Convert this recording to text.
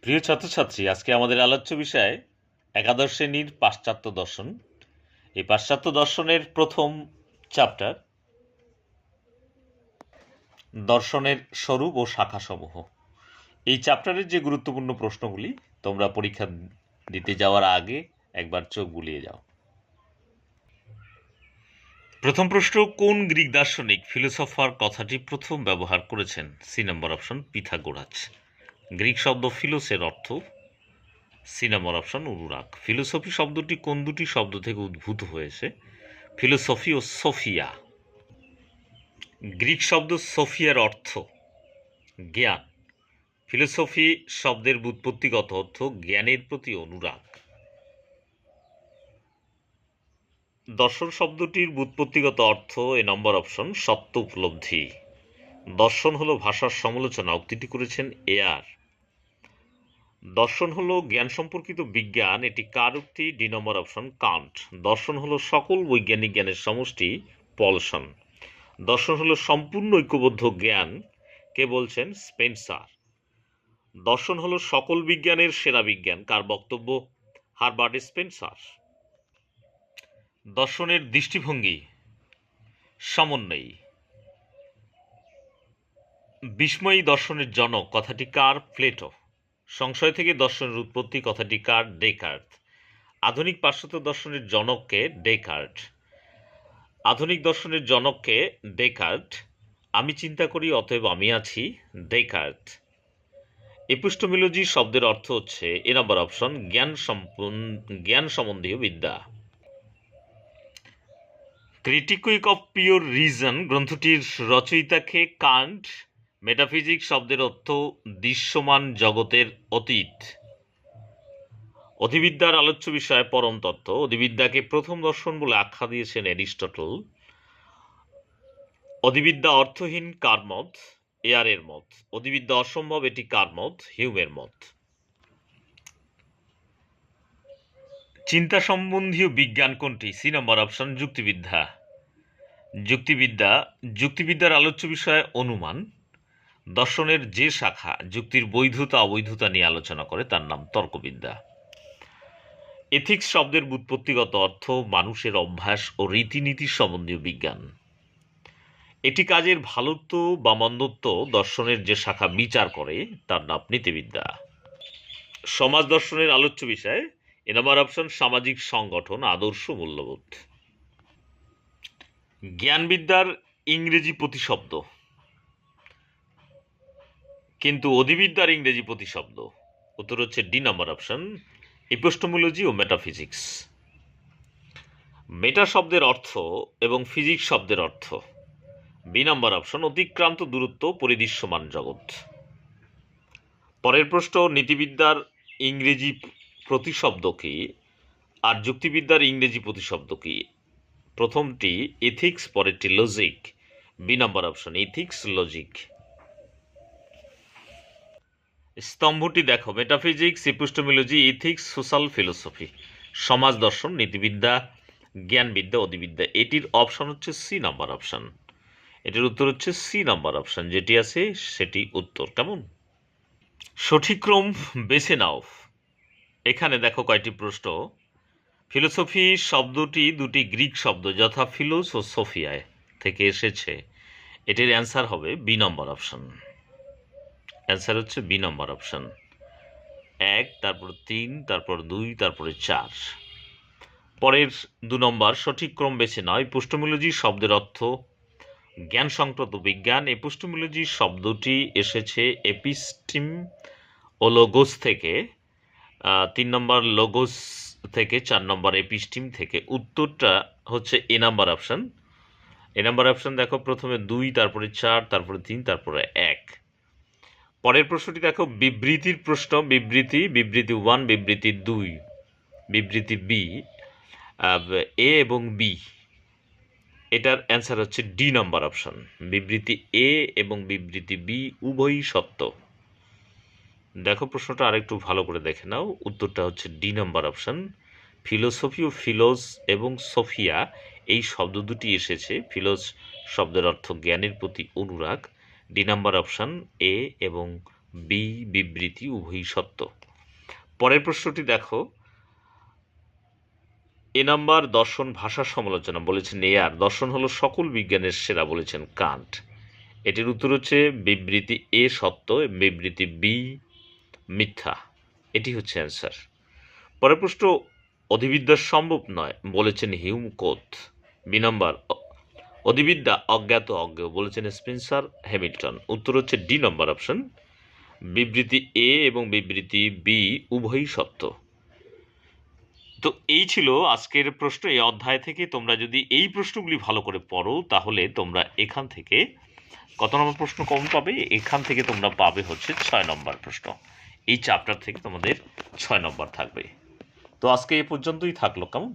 প্রিয় ছাত্রছাত্রী, আজকে আমাদের আলোচ্য বিষয় একাদশ শ্রেণীর পাশ্চাত্য দর্শন। এই পাশ্চাত্য দর্শনের প্রথম চ্যাপ্টার দর্শনের স্বরূপ ও শাখাসমূহ। এই চ্যাপ্টারের যে গুরুত্বপূর্ণ প্রশ্নগুলি তোমরা পরীক্ষা দিতে যাওয়ার আগে একবার চোখ বুলিয়ে যাও। প্রথম প্রশ্ন, কোন গ্রিক দার্শনিক ফিলোসফার কথাটি প্রথম ব্যবহার করেছেন? সি নম্বর অপশন পিথাগোরাস। গ্রিক শব্দ ফিলোসের অর্থ সি নম্বর অপশন অনুরাগ। ফিলোসফি শব্দটি কোন দুটি শব্দ থেকে উদ্ভূত হয়েছে? ফিলোসফি ও সোফিয়া। গ্রিক শব্দ সোফিয়ার অর্থ জ্ঞান। ফিলোসফি শব্দের ব্যুৎপত্তিগত অর্থ জ্ঞানের প্রতি অনুরাগ। দর্শন শব্দটির ব্যুৎপত্তিগত অর্থ এ নম্বর অপশন সত্য উপলব্ধি। দর্শন হলো ভাষার সমালোচনা, উক্তিটি করেছেন এয়ার। দর্শন হলো জ্ঞান সম্পর্কিত বিজ্ঞান, এটি কার উক্তি? ডি নম্বর অপশন কান্ট। দর্শন হলো সকল বৈজ্ঞানিক জ্ঞানের সমষ্টি, পলসন। দর্শন হলো সম্পূর্ণ ঐক্যবদ্ধ জ্ঞান, কে বলছেন? স্পেন্সার। দর্শন হলো সকল বিজ্ঞানের সেরা বিজ্ঞান, কার বক্তব্য? Herbert Spencer. দর্শনের দৃষ্টিভঙ্গি সমন্বয়ী। বিস্ময়ী দর্শনের জনক কথাটি কার? প্লেটো। সংশয় থেকে দর্শনের উৎপত্তি কথাটি কার? ডেকার্ট। আধুনিক পাশ্চাত্য দর্শনের জনককে? ডেকার্ট। আধুনিক দর্শনের জনককে? ডেকার্ট। আমি চিন্তা করি অতএব আমি আছি, ডেকার্ট। এপিস্টেমোলজি শব্দের অর্থ হচ্ছে এ নম্বর অপশন জ্ঞান সম্বন্ধীয় বিদ্যা। ক্রিটিকুইক অফ পিওর রিজন গ্রন্থটির রচয়িতাকে? কান্ট। মেটাফিজিক্স শব্দের অর্থ দৃশ্যমান জগতের অতীত। অধিবিদ্যার আলোচ্য বিষয় পরম তত্ত্ব। অধিবিদ্যাকে প্রথম দর্শন বলে আখ্যা দিয়েছেন অ্যারিস্টটল। অধিবিদ্যা অর্থহীন কার মত? এয়ারের মত। অধিবিদ্যা অসম্ভব, এটি কার মত? হিউমের মত। চিন্তা সম্বন্ধীয় বিজ্ঞান কোনটি? সি নম্বর অপশন যুক্তিবিদ্যা। যুক্তিবিদ্যার আলোচ্য বিষয় অনুমান। দর্শনের যে শাখা যুক্তির বৈধতা অবৈধতা নিয়ে আলোচনা করে তার নাম তর্কবিদ্যা। এথিক্স শব্দের ব্যুৎপত্তিগত অর্থ মানুষের অভ্যাস ও রীতিনীতি সম্বন্ধীয় বিজ্ঞান। এটি কাজের ভালোত্ব বা মন্দত্ব দর্শনের যে শাখা বিচার করে তার নাম নীতিবিদ্যা। সমাজ দর্শনের আলোচ্য বিষয় এ নম্বর অপশন সামাজিক সংগঠন, আদর্শ, মূল্যবোধ। জ্ঞানবিদ্যার ইংরেজি প্রতিশব্দ, কিন্তু অধিবিদ্যার ইংরেজি প্রতিশব্দ উত্তর হচ্ছে ডি নম্বর অপশন এপিস্টেমোলজি ও মেটাফিজিক্স। মেটা শব্দের অর্থ এবং ফিজিক্স শব্দের অর্থ বি নম্বর অপশন অতিক্রান্ত দূরত্ব, পরিদৃশ্যমান জগৎ। পরের প্রশ্ন, নীতিবিদ্যার ইংরেজি প্রতিশব্দ কি আর যুক্তিবিদ্যার ইংরেজি প্রতিশব্দ কি? প্রথমটি এথিক্স, পরেরটি লজিক। বি নম্বর অপশন এথিক্স, লজিক। স্তম্ভটি দেখো, metaphysics, epistemology, ethics, social philosophy. সমাজ দর্শন, নীতিবিদ্যা, জ্ঞানবিদ্যা, অধিবিদ্যা। এটির অপশন হচ্ছে সি নম্বর অপশন। এটির উত্তর হচ্ছে সি নম্বর অপশন, যেটি আছে সেটি উত্তর। কেমন? সঠিক ক্রম বেছে নাও। এখানে দেখো কয়টি প্রশ্ন। ফিলোসফি শব্দটি দুটি গ্রিক শব্দ যথা ফিলোস ও সোফিয়ায় থেকে এসেছে। এটির অ্যান্সার হবে বি নম্বর অপশন। অ্যান্সার হচ্ছে বি নম্বর অপশন। 1, তারপর 3, তারপর 2, তারপরে 4। পরের 2 নম্বর, সঠিক ক্রম বেছে নয়। এপিস্টেমোলজি শব্দের অর্থ জ্ঞান সংক্রান্ত বিজ্ঞান। এপিস্টেমোলজি শব্দটি এসেছে এপিস্টিম ও লোগোস থেকে। 3 নম্বর লোগোস থেকে, 4 নম্বর এপিস্টিম থেকে। উত্তরটা হচ্ছে এ নাম্বার অপশন। এ নাম্বার অপশন দেখো, প্রথমে 2, তারপরে 4, তারপরে 3, তারপরে 1। পরের প্রশ্নটি দেখো, বিবৃতির প্রশ্ন। বিবৃতি 1, বিবৃতি 2, বিবৃতি বি, এ এবং বি। এটার অ্যান্সার হচ্ছে ডি নম্বর অপশন। বিবৃতি এ এবং বিবৃতি বি উভয়ই সত্য। দেখো প্রশ্নটা আরেকটু ভালো করে দেখে নাও। উত্তরটা হচ্ছে ডি নম্বর অপশন। ফিলোসফি ও ফিলোস এবং সোফিয়া এই শব্দ দুটি এসেছে। ফিলোস শব্দের অর্থ জ্ঞানের প্রতি অনুরাগ। ডি নাম্বার অপশন এ এবং বি বিবৃতি উভয়ই সত্য। পরের প্রশ্নটি দেখো, এ নাম্বার দর্শন ভাষা সমালোচনা বলেছেন এয়ার, দর্শন হলো সকল বিজ্ঞানের সেরা বলেছেন কান্ট। এটির উত্তর হচ্ছে বিবৃতি এ সত্য, বিবৃতি বি মিথ্যা। এটি হচ্ছে অ্যান্সার। পরের প্রশ্ন, অধিবিদ্যা সম্ভব নয় বলেছেন হিউম কোথ। বি নম্বর, অধিবিদ্যা অজ্ঞাত অজ্ঞেয় বলেছেন স্পেন্সার হ্যামিল্টন। উত্তর হচ্ছে ডি নম্বর অপশন, বিবৃতি এ এবং বিবৃতি বি উভয়ই সত্য। তো এই ছিল আজকের প্রশ্ন। এই অধ্যায় থেকে তোমরা যদি এই প্রশ্নগুলি ভালো করে পড়ো তাহলে তোমরা এখান থেকে কত নম্বর প্রশ্ন কম পাবে? এখান থেকে তোমরা পাবে হচ্ছে 6 নম্বর প্রশ্ন। এই চ্যাপ্টার থেকে তোমাদের 6 নম্বর থাকবে। তো আজকে এ পর্যন্তই থাকলো, কেমন?